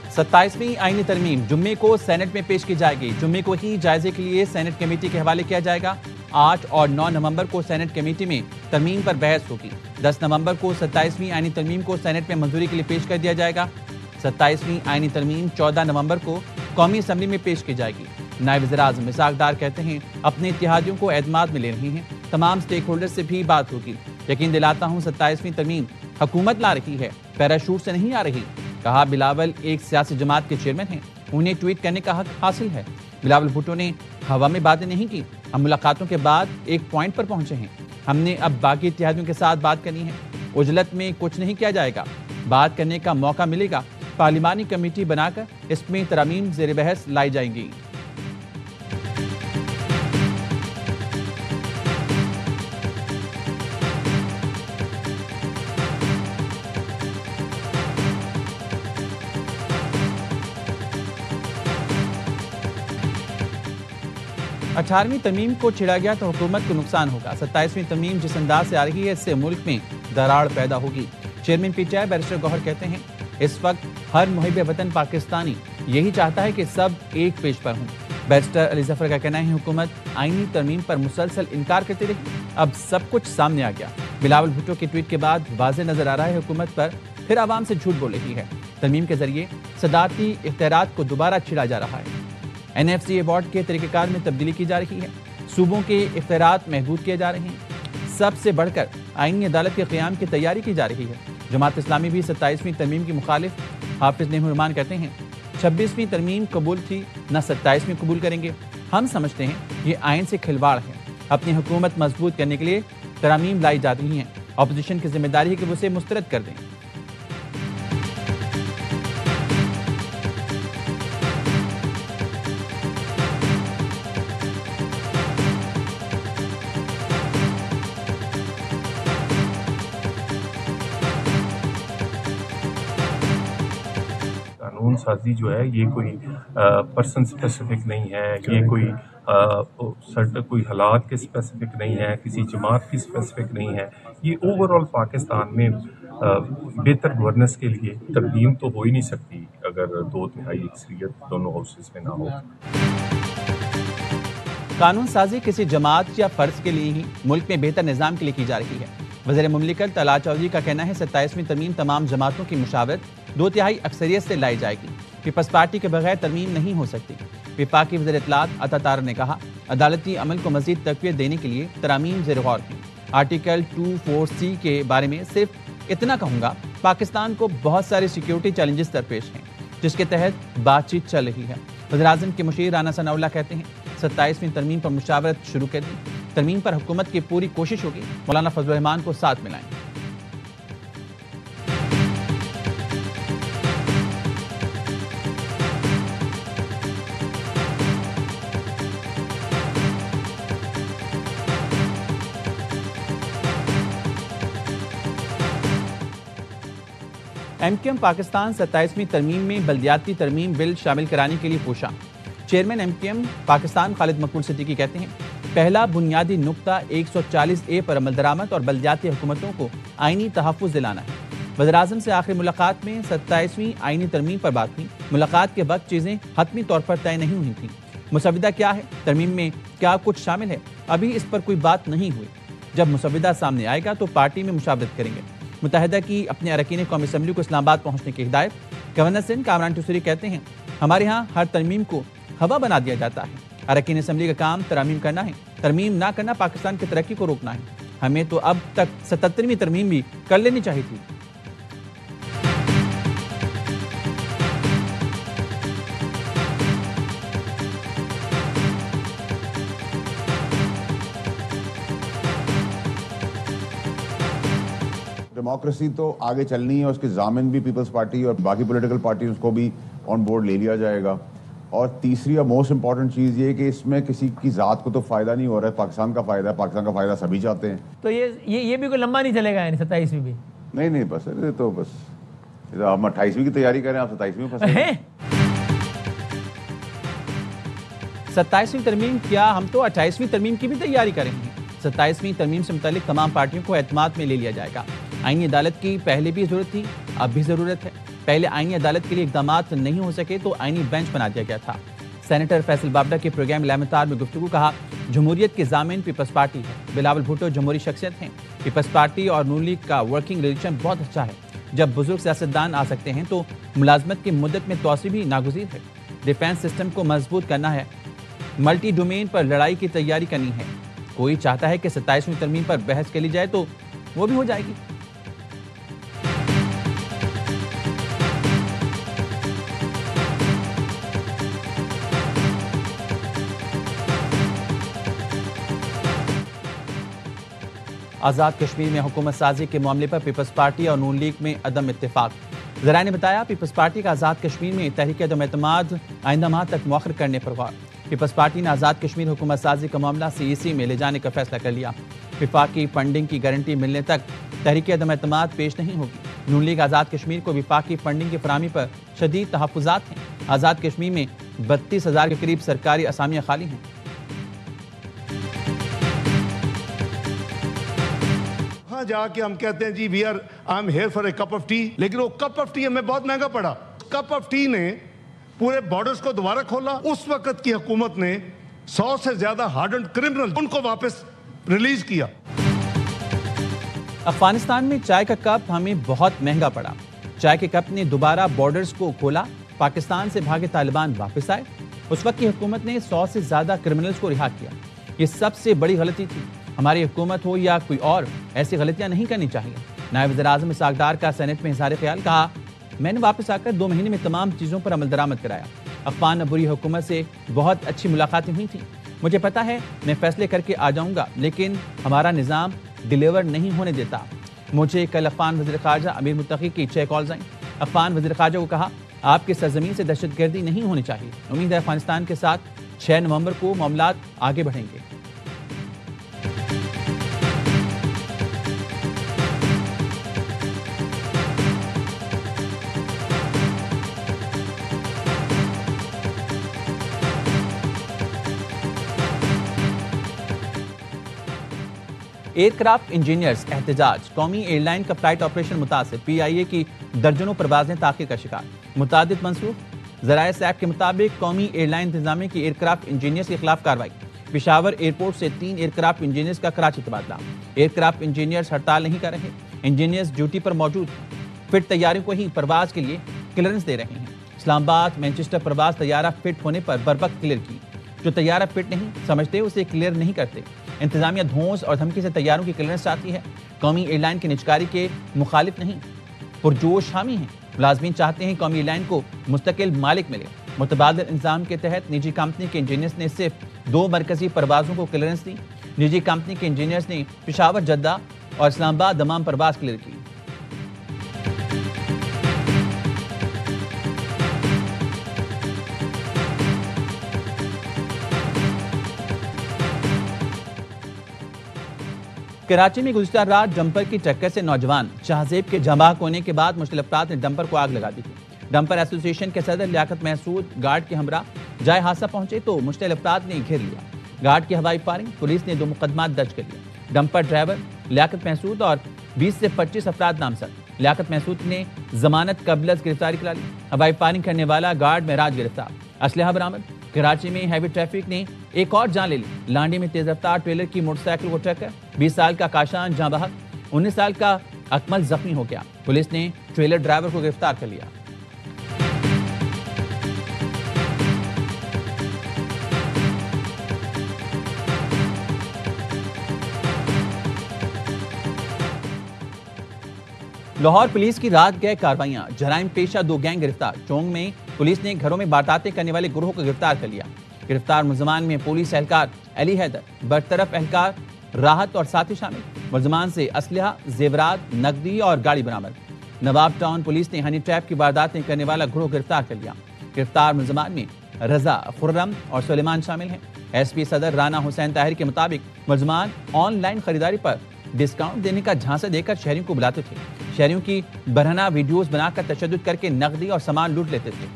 27वीं आईनी तरमीम जुम्मे को सेनेट में पेश की जाएगी। जुम्मे को ही जायजे के लिए सेनेट कमेटी के हवाले किया जाएगा। 8 और 9 नवंबर को सेनेट कमेटी में तरमीम पर बहस होगी। 10 नवंबर को 27वीं आईनी तरमीम को सेनेट में मंजूरी के लिए पेश कर दिया जाएगा। 27वीं आईनी तरमीम 14 नवंबर को कौमी असम्बली में पेश की जाएगी। नायब वज़ीर-ए-आज़म इसहाक डार कहते हैं, अपने इत्तेहादियों को एतमाद में ले रहे हैं, तमाम स्टेक होल्डर से भी बात होगी। यकीन दिलाता हूँ 27वीं तरमीम हुकूमत ला रही है, पैराशूट से नहीं आ रही। कहा, बिलावल एक सियासी जमात के चेयरमैन हैं, उन्हें ट्वीट करने का हक हासिल है। बिलावल भुट्टो ने हवा में बातें नहीं की, हम मुलाकातों के बाद एक पॉइंट पर पहुंचे हैं। हमने अब बाकी इत्तेहादियों के साथ बात करनी है। उजलत में कुछ नहीं किया जाएगा, बात करने का मौका मिलेगा। पार्लिमानी कमेटी बनाकर इसमें तरामीम ज़ेर बहस लाई जाएंगी। अठारहवीं तरमीम को छिड़ा गया तो हुकूमत को नुकसान होगा। 27वीं तरमीम जिस अंदाज से आ रही है, इससे मुल्क में दरार पैदा होगी। चेयरमैन पीटीआई बैरिस्टर गौहर कहते हैं, इस वक्त हर मुहिब वतन पाकिस्तानी यही चाहता है कि सब एक पेज पर हों। बैरिस्टर अली जफर का कहना है, हुकूमत आईनी तरमीम पर मुसलसल इनकार करती रही, अब सब कुछ सामने आ गया। बिलावल भुट्टो के ट्वीट के बाद वाज़ेह नजर आ रहा है, हुकूमत पर फिर आवाम से झूठ बोल रही है। तरमीम के जरिए सदारती इख्तियारात को दोबारा छिड़ा जा रहा है। NFC अवार्ड के तरीक़ेकार में तब्दीली की जा रही है। सूबों के इख्तियारात महदूद किए जा रहे हैं। सबसे बढ़कर आईनी अदालत के क़याम की तैयारी की जा रही है। जमात इस्लामी भी 27वीं तरमीम की मुखालिफ। हाफिज नेहम रहमान कहते हैं, 26वीं तरमीम कबूल थी, न 27वीं कबूल करेंगे। हम समझते हैं ये आइन से खिलवाड़ है। अपनी हुकूमत मजबूत करने के लिए तरामीम लाई जा रही हैं। अपोजिशन की जिम्मेदारी है कि वो उसे मुस्तरद कर दें। कानून साजी जो है ये कोई पर्सन स्पेसिफिक नहीं है, ये कोई हालात के स्पेसिफिक नहीं है, किसी जमात की स्पेसिफिक नहीं है। ये ओवरऑल पाकिस्तान में बेहतर गवर्नेंस के लिए तकदीम तो हो ही नहीं सकती अगर 2/3 अक्सरियत दोनों हाउसेस में ना हो। कानून साजी किसी जमात या फर्ज के लिए ही मुल्क में बेहतर निज़ाम के लिए की जा रही है। वज़ीर मुमलिकत तलात चौधरी का कहना है, 27वीं तरमीम तमाम जमातों की मुशावरत 2/3 अक्सरियत से लाई जाएगी। पीपल्स पार्टी के बगैर तरमीम नहीं हो सकती। विपा की वज़ीर इत्तलात अता तारर ने कहा, अदालती अमल को मज़ीद तक़वियत देने के लिए तरामीम ज़ेर गौर हैं। आर्टिकल 24C के बारे में सिर्फ इतना कहूँगा, पाकिस्तान को बहुत सारे सिक्योरिटी चैलेंजेस दरपेश हैं, जिसके तहत बातचीत चल रही है। वज़ीर-ए-आज़म के मुशीर राना सनाउल्लाह कहते हैं, 27वीं तरमीम पर मुशावरत शुरू कर दी। तरमीम पर हुकूमत की पूरी कोशिश होगी, मौलाना फजल रहमान को साथ मिलाएं। MKM पाकिस्तान 27वीं तरमीम में बल्दियाती तरमीम बिल शामिल कराने के लिए पूछा। चेयरमैन MKM पाकिस्तान खालिद मकबूल सिद्दीकी कहते हैं, पहला बुनियादी नुक्ता 140A पर अमल दरामद और बल्दियाती हुकूमतों को आईनी तहफ़्फ़ुज़ दिलाना है। वज़ीर-ए-आज़म से आखिरी मुलाकात में 27वीं आईनी तरमीम पर बात हुई। मुलाकात के वक्त चीज़ें हतमी तौर पर तय नहीं हुई थी। मुसविदा क्या है, तरमीम में क्या कुछ शामिल है, अभी इस पर कोई बात नहीं हुई। जब मुसविदा सामने आएगा तो पार्टी में मुशावरत करेंगे। मुत्तहिदा की अपने अरकान कौमी असम्बली को इस्लामाबाद पहुँचने की हिदायत। गवर्नर सिंध कामरान टूसरी कहते हैं, हमारे यहाँ हर तरमीम को हवा बना दिया जाता है। अरकान असम्बली का काम तरमीम करना है, तरमीम ना करना पाकिस्तान की तरक्की को रोकना है। हमें तो अब तक 77वीं तरमीम भी कर लेनी चाहिए थी। डेमोक्रेसी तो आगे चलनी है, उसके ज़ामिन भी पीपल्स पार्टी और बाकी पॉलिटिकल पार्टीज को भी ऑन बोर्ड ले लिया जाएगा। और तीसरी और मोस्ट इंपॉर्टेंट चीज़ ये कि इसमें किसी की ज़ात को तो फ़ायदा नहीं हो रहा है, पाकिस्तान का फ़ायदा है, पाकिस्तान का फ़ायदा सभी चाहते हैं। तो ये भी कोई लंबा नहीं चलेगा यानी 27वीं भी? नहीं बस ये तो बस हम 28वीं की तैयारी करें, आप 27वीं में फंसे। 27वीं तरमीम क्या, हम तो 28वीं तरमीम की भी तैयारी करेंगे। 27वीं तरमीम से मुतालिक तमाम पार्टियों को एतमाद में ले लिया जाएगा। आईनी अदालत की पहले भी ज़रूरत थी, अब भी ज़रूरत है। پہلے آئینی عدالت کے لیے اقدامات نہیں ہو سکے تو آئینی بینچ بنا دیا گیا تھا۔ سینیٹر فیصل بابڑہ کے پروگرام لامتار میں گفتگو کہا، جمہوریت کے ضامن پیپلز پارٹی ہے۔ بلاول بھٹو جمہوری شخصیت ہیں۔ پیپلز پارٹی اور نون لیگ کا ورکنگ ریلیشن بہت اچھا ہے۔ جب بزرگ سیاستدان آ سکتے ہیں تو ملازمت کی مدت میں توسیع بھی ناگزیر ہے۔ ڈیفنس سسٹم کو مضبوط کرنا ہے، ملٹی ڈومین پر لڑائی کی تیاری کرنی ہے۔ کوئی چاہتا ہے کہ 27ویں ترمیم پر بحث کے لی جائے تو وہ بھی ہو جائے گی۔ آزاد کشمیر میں حکومت سازی کے معاملے پر پیپلز پارٹی اور نون لیگ میں عدم اتفاق۔ ذرائع نے بتایا، پیپلز پارٹی کا آزاد کشمیر میں تحریک عدم اعتماد آئندہ ماہ تک مؤخر کرنے پر غور۔ پیپلز پارٹی نے آزاد کشمیر حکومت سازی کا معاملہ CEC میں لے جانے کا فیصلہ کر لیا۔ وفاقی فنڈنگ کی گارنٹی ملنے تک تحریک عدم اعتماد پیش نہیں ہوگی۔ نون لیگ آزاد کشمیر کو وفاقی فنڈنگ کی فراہمی پر شدید تحفظات ہیں۔ آزاد کشمیر میں 32,000 کے قریب سرکاری اسامیاں خالی ہیں۔ جا کے ہم کہتے ہیں جی I am here for a cup of tea, لیکن وہ کپ آف ٹی ہمیں بہت مہنگا پڑا۔ کپ آف ٹی نے پورے بارڈرز کو دوبارہ کھولا۔ اس وقت کی حکومت نے 100 سے زیادہ ہارڈنڈ کرمنل ان کو واپس ریلیز کیا۔ افغانستان میں چائے کا کپ ہمیں بہت مہنگا پڑا۔ چائے کے کپ نے دوبارہ بارڈرز کو کھولا۔ پاکستان سے بھاگے طالبان واپس آئے۔ اس وقت کی حکومت نے 100 سے زیادہ کرمنلز کو رہا کیا۔ یہ سب سے بڑی غلطی تھی۔ ہماری حکومت ہو یا کوئی اور، ایسی غلطیاں نہیں کرنی چاہیے۔ نائب وزیر اعظم اسحاق ڈار کا سینٹ میں اظہار خیال، کہا، میں نے واپس آ کر 2 مہینے میں تمام چیزوں پر عمل درآمد کرایا۔ افغان عبوری حکومت سے بہت اچھی ملاقاتیں ہوئی تھیں۔ مجھے پتا ہے میں فیصلے کر کے آ جاؤں گا، لیکن ہمارا نظام ڈیلیور نہیں ہونے دیتا۔ مجھے کل افغان وزیر خارجہ امیر متقی کی 6 کالز آئیں۔ افغان وزیر خارجہ کو کہا، آپ کے سرزمین سے دہشت گردی نہیں ہونی چاہیے۔ امید ہے افغانستان کے ساتھ 6 نومبر کو معاملات آگے بڑھیں گے۔ ایئر کرافٹ انجینئرز احتجاج، قومی ایئر لائن کا فلائٹ آپریشن متاثر، PIA کی درجنوں پروازیں تاخیر کا شکار، متعدد منسوخ۔ ذرائع صاحب کے مطابق قومی ایئر لائن انتظامیہ کی ایئر کرافٹ انجینئرز کے خلاف کارروائی۔ پشاور ایئرپورٹ سے 3 ایئر کرافٹ انجینئرز کا کراچی تبادلہ۔ ایئر کرافٹ انجینئرز ہڑتال نہیں کر رہے، انجینئرز ڈیوٹی پر موجود ہیں، فٹ طیاروں کو ہی پرواز کے لیے کلیئرنس دے رہے ہیں۔ اسلام آباد مینچسٹر پرواز طیارہ فٹ ہونے پر بروقت کلیئر کی۔ جو طیارہ فٹ نہیں سمجھتے اسے کلیئر نہیں کرتے۔ انتظامیہ دھونس اور دھمکی سے طیاروں کی کلیئرنس چاہتی ہے۔ قومی ایئر لائن کی نجکاری کے مخالف نہیں، پرجوش حامی ہیں۔ ملازمین چاہتے ہیں قومی ایئر لائن کو مستقل مالک ملے۔ متبادل انضمام کے تحت نجی کمپنی کے انجینئرز نے صرف 2 مرکزی پروازوں کو کلیئرنس دی۔ نجی کمپنی کے انجینئرز نے پشاور، جدہ اور اسلام آباد دمام پرواز کلیئر کی۔ کراچی میں گزشتہ رات ڈمپر کی ٹکر سے نوجوان شاہزیب کے جماک ہونے کے بعد مشتعل افراد نے ڈمپر کو آگ لگا دی تھی۔ ڈمپر ایسوسی ایشن کے صدر لیاقت محسود گارڈ کے ہمراہ جائے حادثہ پہنچے تو مشتعل افراد نے گھیر لیا۔ گارڈ کی ہوائی فائرنگ، پولیس نے 2 مقدمات درج کر لیے۔ ڈمپر ڈرائیور لیاقت محسود اور 20 سے 25 افراد نامزد۔ لیاقت محسود نے ضمانت قبل از گرفتاری کرا لی۔ ہوائی فائرنگ کرنے والا گارڈ معراج گرفتار۔ اسلحہ برآمد۔ کراچی میں ہیوی ٹریفک نے ایک اور جان لے لی۔ لانڈی میں تیز رفتار ٹریلر کی موٹر سائیکل کو ٹکر، 20 سال کا کاشان جاں بحق، 19 سال کا اکمل زخمی ہو گیا۔ پولیس نے ٹریلر ڈرائیور کو گرفتار کر لیا۔ لاہور پولیس کی رات گئے کارروائیاں، جرائم پیشہ 2 گینگ گرفتار۔ چونگ میں پولیس نے گھروں میں باراتیں کرنے والے گروہ کو گرفتار کر لیا۔ گرفتار ملزمان میں پولیس اہلکار علی حیدر، برطرف اہلکار راحت اور ساتھی شامل۔ ملزمان سے اسلحہ، زیورات، نقدی اور گاڑی برآمد۔ نواب ٹاؤن پولیس نے ہنی ٹریپ کی وارداتیں کرنے والا گروہ گرفتار کر لیا۔ گرفتار ملزمان میں رضا، خرم اور سلیمان شامل ہیں۔ SP صدر رانا حسین طاہر کے مطابق ملزمان آن لائن خریداری پر ڈسکاؤنٹ دینے کا جھانسا دے کر شہریوں کو بلاتے تھے۔ شہریوں کی برہنہ ویڈیوز بنا کر تشدد کر کے نقدی اور سامان لوٹ لیتے تھے۔